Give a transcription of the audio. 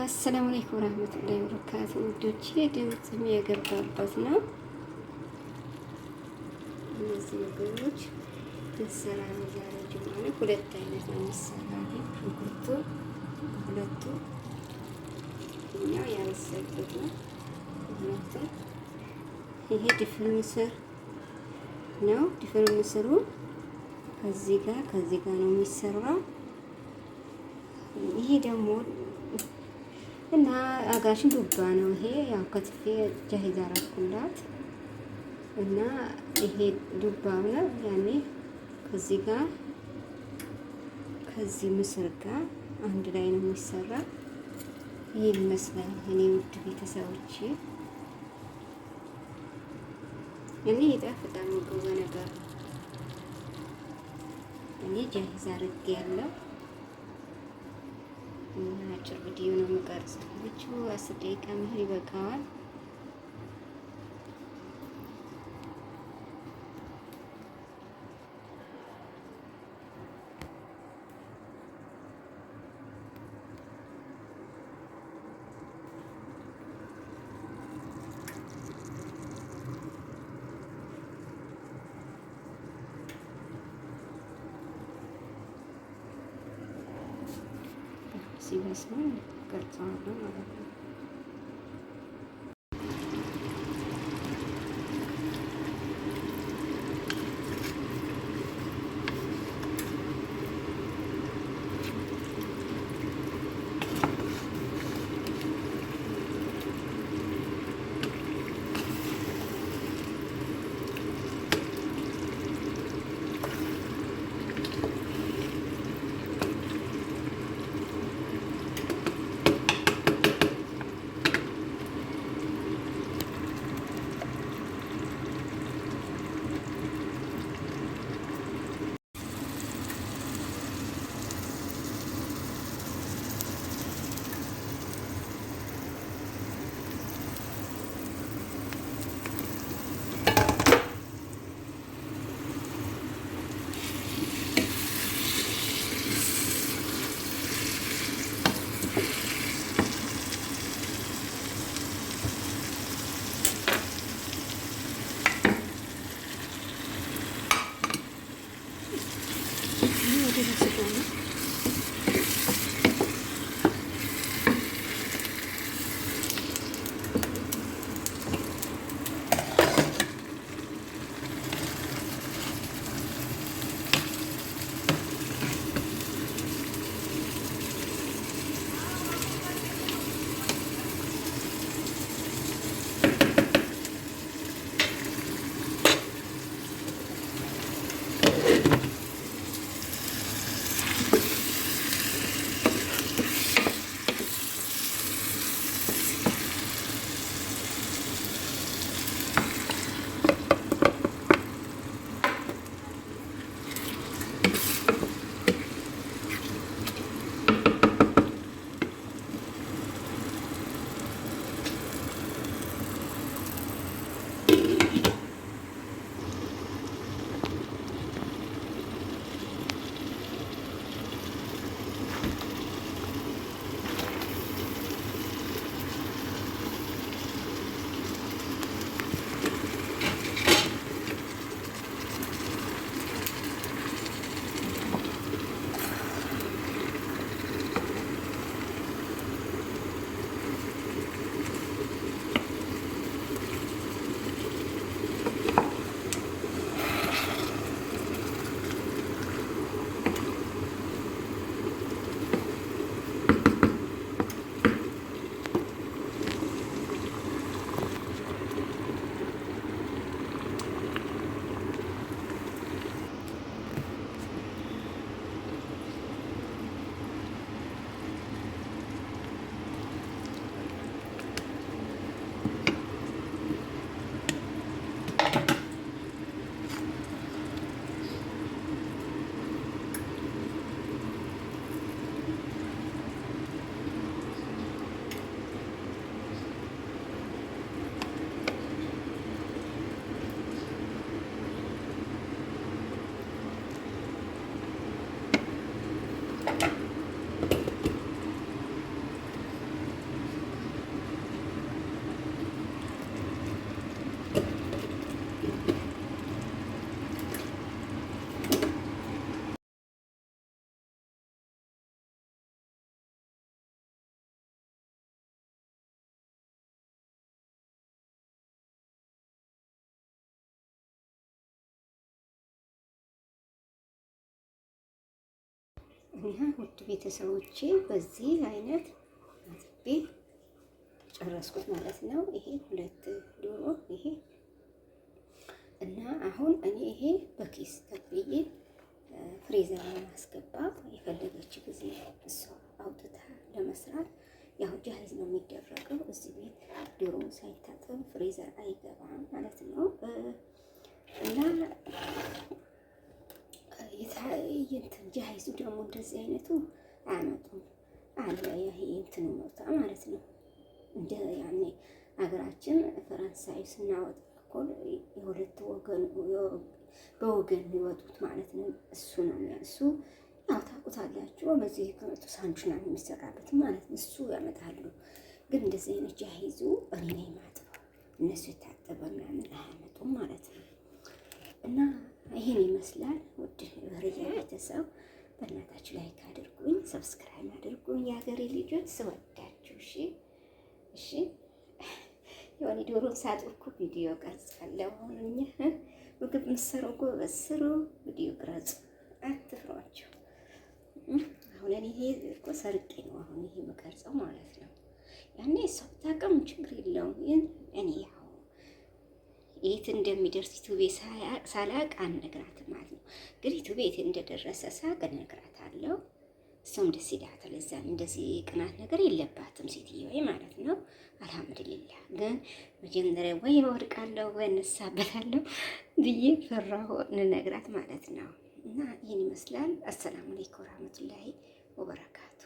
አሰላሙ አለይኩም ወራህመቱላሂ ወበረካቱ። ውዶቼ ድምጽ የገባበት ነው። እነዚህ ነገሮች ልሰራ ነው ዛሬ ጅማ ነው። ሁለት አይነት ነው የሚሰራው። ሽንኩርቱ ሁለቱ እኛው ያበሰልኩት ነው። ሁለቱ ይሄ ድፍን ምስር ነው። ድፍን ምስሩ ከዚህ ጋር ነው የሚሰራው። ይሄ ደግሞ እና አጋሽን ዱባ ነው። ይሄ ያው ከትፌ ጃሂዝ አደረኩላት እና ይሄ ዱባው ነው። ያኔ ከዚህ ምስር ጋር አንድ ላይ ነው የሚሰራ። ይሄ ይመስላል እኔ ውድ ቤተሰቦቼ። እኔ ይጣፍጣል ምግቡ ነገር እኔ ጃሂዝ አድርጌ ያለው አጭር ቪዲዮ ነው የምቀርጸው። 10 ደቂቃ ምህር ይበቃዋል። ሲበስል ቀርጸዋለሁ ማለት ነው። ውድ ቤተሰቦቼ በዚህ አይነት አጥቤ ጨረስኩት ማለት ነው። ይሄ 2 ዶሮ ይሄ እና አሁን እኔ ይሄ በኪስ ተብዬ ፍሪዘር ማስገባ የፈለገች ጊዜ እሷ አውጥታ ለመስራት ያው ጃሂዝ ነው የሚደረገው። እዚህ ቤት ዶሮ ሳይታጠብ ፍሪዘር አይገባም ማለት ነው። እና እንትን ጃሂዙ ደግሞ እንደዚህ አይነቱ አያመጡም አለ ይሄ እንትን ወጣ ማለት ነው። እንደ ያኔ ሀገራችን ፈረንሳይ ስናወጣ እኮ የሁለት ወገን በወገን የሚወጡት ማለት ነው። እሱ ነው እሱ ያው ታውቁታላችሁ። በዚህ ከመጡ ሳንዱና የሚሰራበት ማለት ነው። እሱ ያመጣሉ። ግን እንደዚህ አይነት ጃሂዙ እኔ ነኝ ማጥበው፣ እነሱ የታጠበ ምናምን አያመጡም ማለት ነው። እና ይሄን ይመስላል። ውድ በርያ ቤተሰብ በእናታችሁ ላይክ አድርጉኝ፣ ሰብስክራይብ አድርጉኝ። የሀገሬ ልጆች ስወዳችሁ። እሺ እሺ። የሆነ ዶሮን ሳጥብ እኮ ቪዲዮ ቀርጻለሁ። አሁን እኛ ምግብ ምሰሩ ጎበዝ ስሩ፣ ቪዲዮ ቅረጹ፣ አትፍሯቸው። አሁን እኔ ይሄ እኮ ሰርቄ ነው አሁን ይሄ የምቀርጸው ማለት ነው። ያኔ ሰው ታቀም ችግር የለውም። ግን እኔ ያው የት እንደሚደርስ ዩቲዩብ ሳላቅ አልነግራትም ማለት ነው። ግን ዩቲዩብ የት እንደደረሰ ሳቅ እነግራታለሁ። እሷም ደስ ይላታል። እዛም እንደዚህ ቅናት ነገር የለባትም ሴትዮ ማለት ነው። አልሐምዱሊላህ። ግን መጀመሪያ ወይ ወድቃለሁ ወይ እነሳበታለሁ ብዬ ፈራሁ እንነግራት ማለት ነው። እና ይህን ይመስላል። አሰላሙ አለይኩም ወራህመቱላሂ ወበረካቱ።